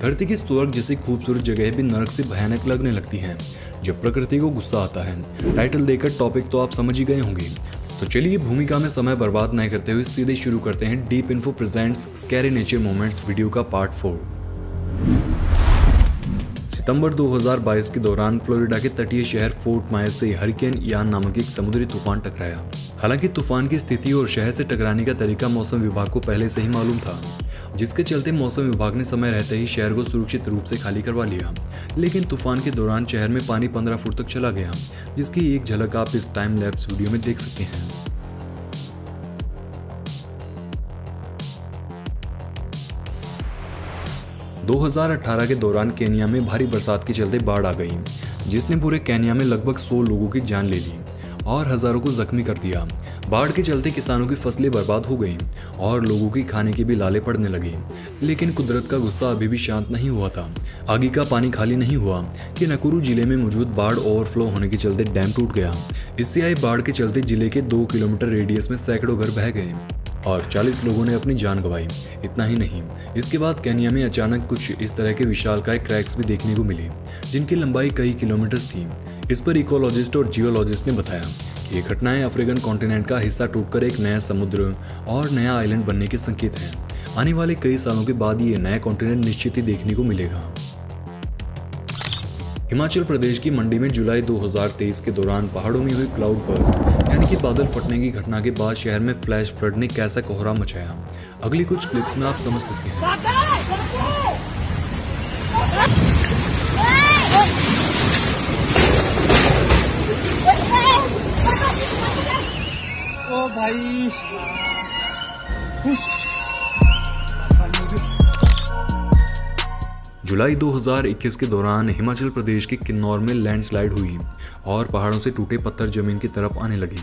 धरती की स्वर्ग जैसी खूबसूरत जगह भी नरक से भयानक लगने लगती हैं जब प्रकृति को गुस्सा आता है। टाइटल देकर टॉपिक तो आप समझ ही गए होंगे। तो चलिए भूमिका में समय बर्बाद नहीं करते हुए सीधे शुरू करते हैं deep info presents scary nature moments video का पार्ट 4। सितंबर 2022 के दौरान फ्लोरिडा के तटीय शहर फोर्ट मायर्स से हरिकेन इयान नामक एक समुद्री तूफान टकराया। हालांकि तूफान की स्थिति और शहर से टकराने का तरीका मौसम विभाग को पहले से ही मालूम था, जिसके चलते मौसम विभाग ने समय रहते ही शहर को सुरक्षित रूप से खाली करवा लिया। लेकिन तूफान के दौरान शहर में पानी 15 फुट तक चला गया, जिसकी एक झलक आप इस टाइम लैप्स वीडियो में देख सकते हैं। – 2018 के दौरान केन्या में भारी बरसात के चलते बाढ़ आ गई, जिसने पूरे केन्या में लगभग 100 लोगों की जान ले ली और हजारों को जख्मी कर दिया। बाढ़ के चलते किसानों की फसलें बर्बाद हो गईं और लोगों की खाने के भी लाले पड़ने लगे। लेकिन कुदरत का गुस्सा अभी भी शांत नहीं हुआ था। आगे का पानी खाली नहीं हुआ कि नकुरू जिले में मौजूद बाढ़ ओवरफ्लो होने के चलते डैम टूट गया। इससे आई बाढ़ के चलते जिले के 2 किलोमीटर रेडियस में सैकड़ों घर बह गए और 40 लोगों ने अपनी जान गंवाई। इतना ही नहीं, इसके बाद केन्या में अचानक कुछ इस तरह के विशालकाय क्रैक्स भी देखने को मिले, जिनकी लंबाई कई किलोमीटर्स थी। इस पर इकोलॉजिस्ट और जियोलॉजिस्ट ने बताया कि ये घटनाएं अफ्रीकन कॉन्टिनेंट का हिस्सा टूटकर एक नया समुद्र और नया आइलैंड बनने के संकेत हैं। आने वाले कई सालों के बाद ये नया कॉन्टिनेंट निश्चित ही देखने को मिलेगा। हिमाचल प्रदेश की मंडी में जुलाई 2023 के दौरान पहाड़ों में हुई क्लाउड बर्स्ट यानी कि बादल फटने की घटना के बाद शहर में फ्लैश फ्लड ने कैसा कोहराम मचाया, अगली कुछ क्लिप्स में आप समझ सकते हैं। ओ भाई जुलाई 2021 के दौरान हिमाचल प्रदेश के किन्नौर में लैंडस्लाइड हुई और पहाड़ों से टूटे पत्थर जमीन की तरफ आने लगे।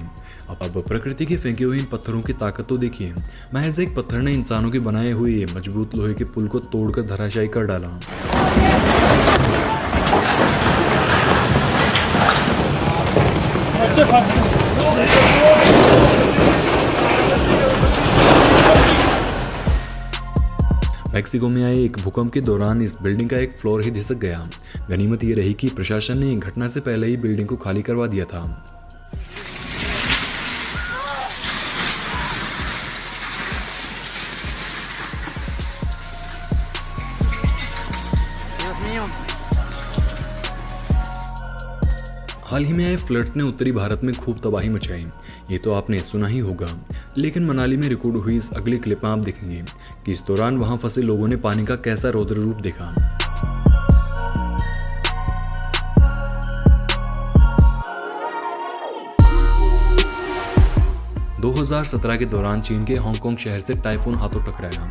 अब प्रकृति के फेंके हुए इन पत्थरों की ताकत तो देखिए। महज एक पत्थर ने इंसानों के बनाए हुए मजबूत लोहे के पुल को तोड़कर धराशायी कर डाला। मैक्सिको में आए एक भूकंप के दौरान इस बिल्डिंग का एक फ्लोर ही धिसक गया। गनीमत ये रही कि प्रशासन ने घटना से पहले ही बिल्डिंग को खाली करवा दिया था। हाल ही में आए फ्लड्स ने उत्तरी भारत में खूब तबाही मचाई, ये तो आपने सुना ही होगा। लेकिन मनाली में रिकॉर्ड हुई इस अगली क्लिप में आप देखेंगे कि इस दौरान वहां फंसे लोगों ने पानी का कैसा रौद्र रूप देखा। – 2017 के दौरान चीन के हांगकांग शहर से टाइफून हाथों टकराया,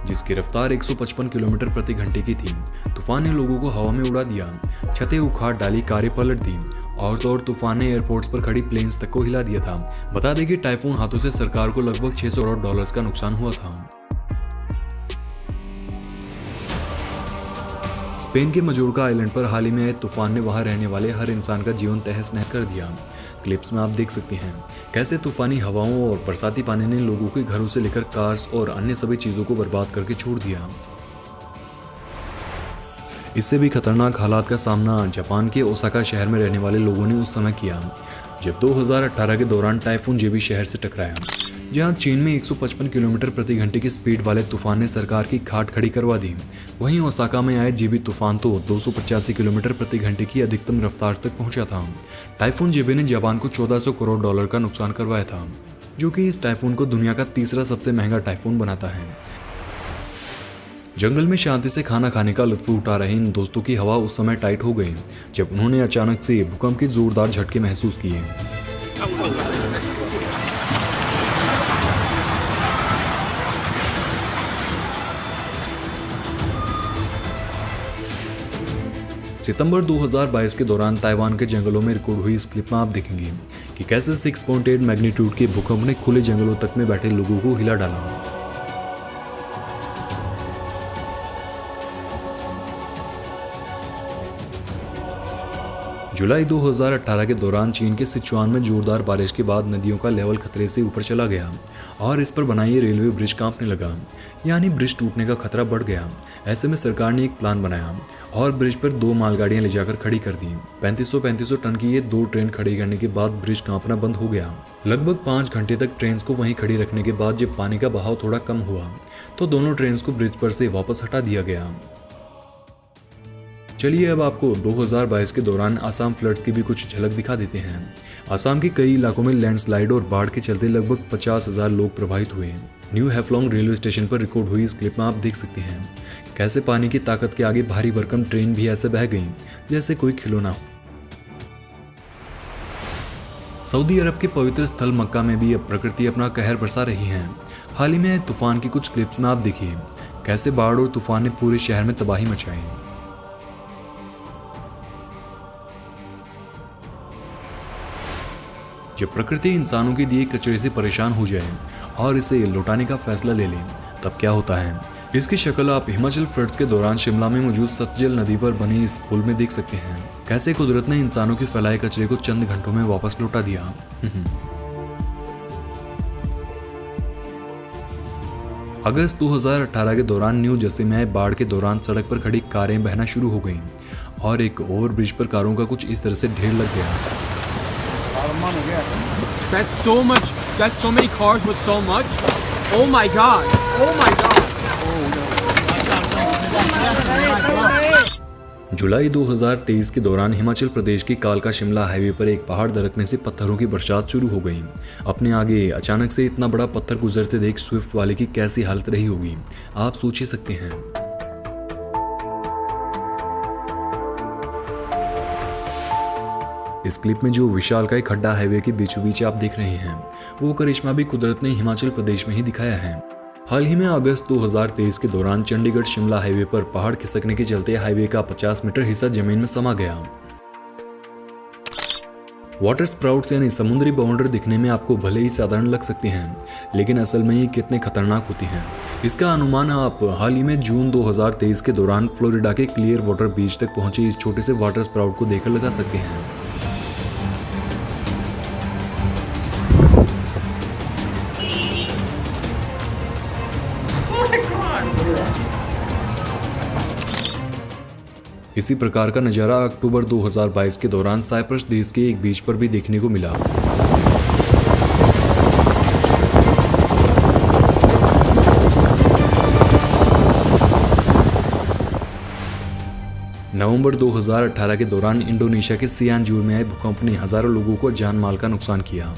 जिसकी रफ्तार 155 किलोमीटर प्रति घंटे की थी। तूफान ने लोगों को हवा में उड़ा दिया, छतें उखाड़ डाली, कारें पलट दी और तो और तूफान ने एयरपोर्ट्स पर खड़ी प्लेन्स तक को हिला दिया था। बता दें कि टाइफून हाथों से सरकार को लगभग 600 करोड़ डॉलर्स का नुकसान हुआ था। स्पेन के मजोर्का आइलैंड पर हाल ही में आए तूफान ने वहां रहने वाले हर इंसान का जीवन तहस नहस कर दिया। क्लिप्स में आप देख सकते हैं कैसे तूफानी हवाओं और बरसाती पानी ने लोगों के घरों से लेकर कार्स और अन्य सभी चीजों को बर्बाद करके छोड़ दिया। इससे भी खतरनाक हालात का सामना जापान के ओसाका शहर में रहने वाले लोगों ने उस समय किया जब 2018 के दौरान टाइफून जेबी शहर से टकराया, जहां चीन में 155 किलोमीटर प्रति घंटे की स्पीड वाले तूफान ने सरकार की खाट खड़ी करवा दी। वहीं ओसाका में आए जेबी तूफान तो 285 किलोमीटर प्रति घंटे की अधिकतम रफ्तार तक पहुंचा था। टाइफून जेबी ने जापान को 1400 करोड़ डॉलर का नुकसान करवाया था, जो कि इस टाइफून को दुनिया का तीसरा सबसे महंगा टाइफून बनाता है। जंगल में शांति से खाना खाने का लुत्फ उठा रहे इन दोस्तों की हवा उस समय टाइट हो गई जब उन्होंने अचानक से भूकंप के जोरदार झटके महसूस किए। सितंबर 2022 के दौरान ताइवान के जंगलों में रिकॉर्ड हुई इस क्लिप में आप देखेंगे कि कैसे 6.8 मैग्नीट्यूड के भूकंप ने खुले जंगलों तक में बैठे लोगों को हिला डाला। जुलाई 2018 के दौरान चीन के सिचुआन में जोरदार बारिश के बाद नदियों का लेवल खतरे से ऊपर चला गया और इस पर बनाई ये रेलवे ब्रिज कांपने लगा, यानी ब्रिज टूटने का खतरा बढ़ गया। ऐसे में सरकार ने एक प्लान बनाया और ब्रिज पर 2 मालगाड़ियां ले जाकर खड़ी कर दी। 3500 टन की ये 2 ट्रेन खड़ी करने के बाद ब्रिज कांपना बंद हो गया। लगभग 5 घंटे तक ट्रेन को वहीं खड़ी रखने के बाद जब पानी का बहाव थोड़ा कम हुआ तो दोनों ट्रेन को ब्रिज पर से वापस हटा दिया गया। चलिए अब आपको 2022 के दौरान असम फ्लड्स की भी कुछ झलक दिखा देते हैं। असम के कई इलाकों में लैंडस्लाइड और बाढ़ के चलते लगभग 50,000 लोग प्रभावित हुए। न्यू हैफलॉन्ग रेलवे स्टेशन पर रिकॉर्ड हुई इस क्लिप में आप देख सकते हैं कैसे पानी की ताकत के आगे भारी भरकम ट्रेन भी ऐसे बह गई जैसे कोई खिलौना हो। सऊदी अरब के पवित्र स्थल मक्का में भी अब प्रकृति अपना कहर बरसा रही है। हाल ही में तूफान की कुछ क्लिप्स में आप देखिए कैसे बाढ़ और तूफान ने पूरे शहर में तबाही मचाई। जब प्रकृति इंसानों के दिए कचरे से परेशान हो जाए और इसे लौटाने का फैसला ले ले तब क्या होता है। इसकी शक्ल आप हिमाचल फ्लड्स के दौरान शिमला में मौजूद सतलज नदी पर बने इस पुल में देख सकते हैं कैसे कुदरत ने इंसानों के फैलाए कचरे को चंद घंटों में वापस लौटा दिया। अगस्त 2018 के दौरान न्यू जर्सी में बाढ़ के दौरान सड़क पर खड़ी कारें बहना शुरू हो गईं और एक ओवर ब्रिज पर कारों का कुछ इस तरह से ढेर लग गया। That's so many cars with so much. Oh my god. Oh my god. जुलाई 2023 के दौरान हिमाचल प्रदेश के कालका शिमला हाईवे पर एक पहाड़ दरकने से पत्थरों की बरसात शुरू हो गई। अपने आगे अचानक से इतना बड़ा पत्थर गुजरते देख स्विफ्ट वाले की कैसी हालत रही होगी आप सोच ही सकते हैं। इस क्लिप में जो विशालकाय खड्डा हाईवे के बीचों बीच आप देख रहे हैं वो करिश्मा भी कुदरत ने हिमाचल प्रदेश में ही दिखाया है। हाल ही में अगस्त 2023 के दौरान चंडीगढ़ शिमला हाईवे पर पहाड़ खिसकने के चलते हाईवे का 50 मीटर हिस्सा जमीन में समा गया। वाटर स्प्राउट्स यानी समुद्री बाउंडर दिखने में आपको भले ही साधारण लग सकते हैं लेकिन असल में ये कितने खतरनाक होती हैं इसका अनुमान आप हाल ही में जून 2023 के दौरान फ्लोरिडा के क्लियर वाटर बीच तक पहुंचे इस छोटे से वाटर स्प्राउट को देखकर लगा सकते हैं। इसी प्रकार का नज़ारा अक्टूबर 2022 के दौरान साइप्रस देश के एक बीच पर भी देखने को मिला। नवंबर 2018 के दौरान इंडोनेशिया के सियानजूर में आए भूकंप ने हजारों लोगों को जान माल का नुकसान किया।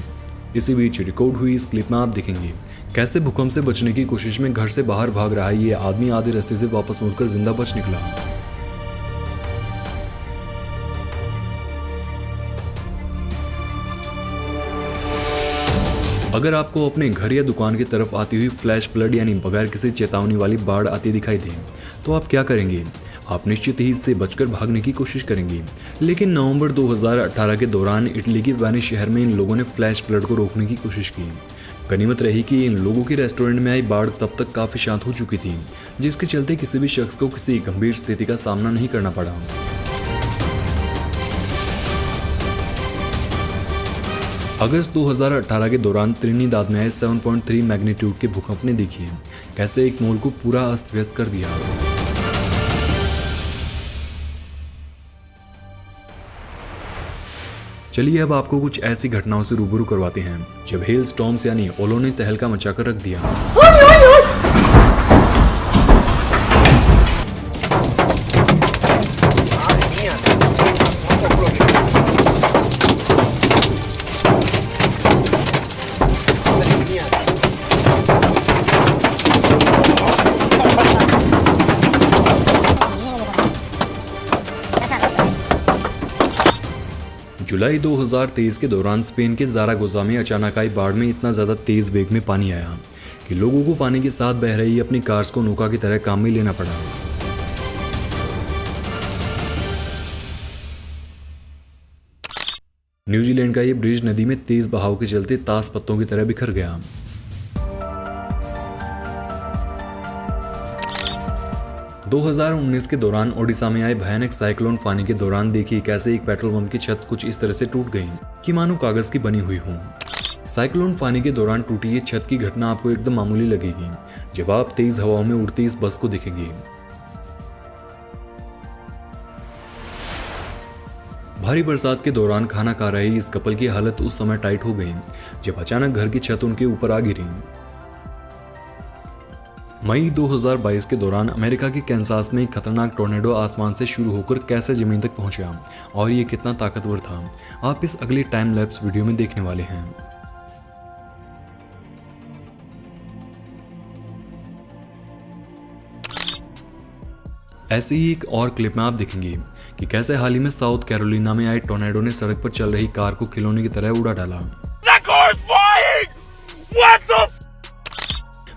इसी बीच रिकॉर्ड हुई इस क्लिप में आप देखेंगे कैसे भूकंप से बचने की कोशिश में घर से बाहर भाग रहा ये आदमी आधे रास्ते से वापस मुड़कर जिंदा बच निकला। अगर आपको अपने घर या दुकान की तरफ आती हुई फ्लैश फ्लड यानी बगैर किसी चेतावनी वाली बाढ़ आती दिखाई दे तो आप क्या करेंगे। आप निश्चित ही इससे बचकर भागने की कोशिश करेंगे। लेकिन नवंबर 2018 के दौरान इटली के वेनिस शहर में इन लोगों ने फ्लैश फ्लड को रोकने की कोशिश की। गनीमत रही कि इन लोगों की रेस्टोरेंट में आई बाढ़ तब तक काफी शांत हो चुकी थी जिसके चलते किसी भी शख्स को किसी गंभीर स्थिति का सामना नहीं करना पड़ा। अगस्त 2018 के दौरान त्रिनिदाद में आए 7.3 मैग्नीट्यूड के भूकंप ने देखिए कैसे एक मॉल को पूरा अस्त व्यस्त कर दिया। चलिए अब आपको कुछ ऐसी घटनाओं से रूबरू करवाते हैं जब हेल स्टॉर्म्स यानी ओलों ने तहलका मचाकर रख दिया। जुलाई 2023 के दौरान स्पेन के ज़ारागोजा में अचानक आई बाढ़ में इतना ज़्यादा तेज वेग में पानी आया कि लोगों को पानी के साथ बह रही अपनी कार्स को नौका की तरह काम में लेना पड़ा। न्यूजीलैंड का ये ब्रिज नदी में तेज बहाव के चलते ताश पत्तों की तरह बिखर गया। दो 2019 के दौरान ओडिशा में आए भयानक साइक्लोन फानी के दौरान देखिए कैसे एक पेट्रोल पंप की छत कुछ इस तरह से टूट गई कि मानो कागज की बनी हुई हो। साइक्लोन फानी के दौरान टूटी ये छत की घटना आपको एकदम मामूली लगेगी जब आप तेज हवाओं में उड़ती इस बस को देखेंगे। भारी बरसात के दौरान खाना खा रहे इस कपल की हालत उस समय टाइट हो गई जब अचानक घर की छत उनके ऊपर आ गिरी। मई 2022 के दौरान अमेरिका के कैंसास में एक खतरनाक टोर्नेडो आसमान से शुरू होकर कैसे जमीन तक पहुंचा और ये कितना ताकतवर था, आप इस अगली टाइम लैप्स वीडियो में देखने वाले हैं। ऐसे ही एक और क्लिप में आप देखेंगे कि कैसे हाल ही में साउथ कैरोलिना में आए टोर्नेडो ने सड़क पर चल रही कार को खिलौने की तरह उड़ा डाला।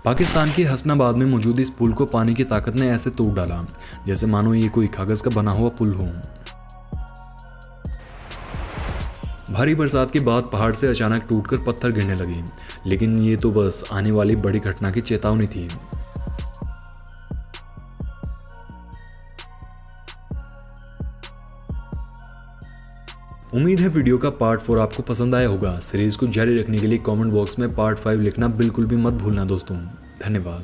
पाकिस्तान के हसनाबाद में मौजूद इस पुल को पानी की ताकत ने ऐसे तोड़ डाला जैसे मानो ये कोई कागज का बना हुआ पुल हो। भारी बरसात के बाद पहाड़ से अचानक टूटकर पत्थर गिरने लगे, लेकिन ये तो बस आने वाली बड़ी घटना की चेतावनी थी। उम्मीद है वीडियो का पार्ट 4 आपको पसंद आया होगा। सीरीज को जारी रखने के लिए कमेंट बॉक्स में पार्ट 5 लिखना बिल्कुल भी मत भूलना दोस्तों। धन्यवाद।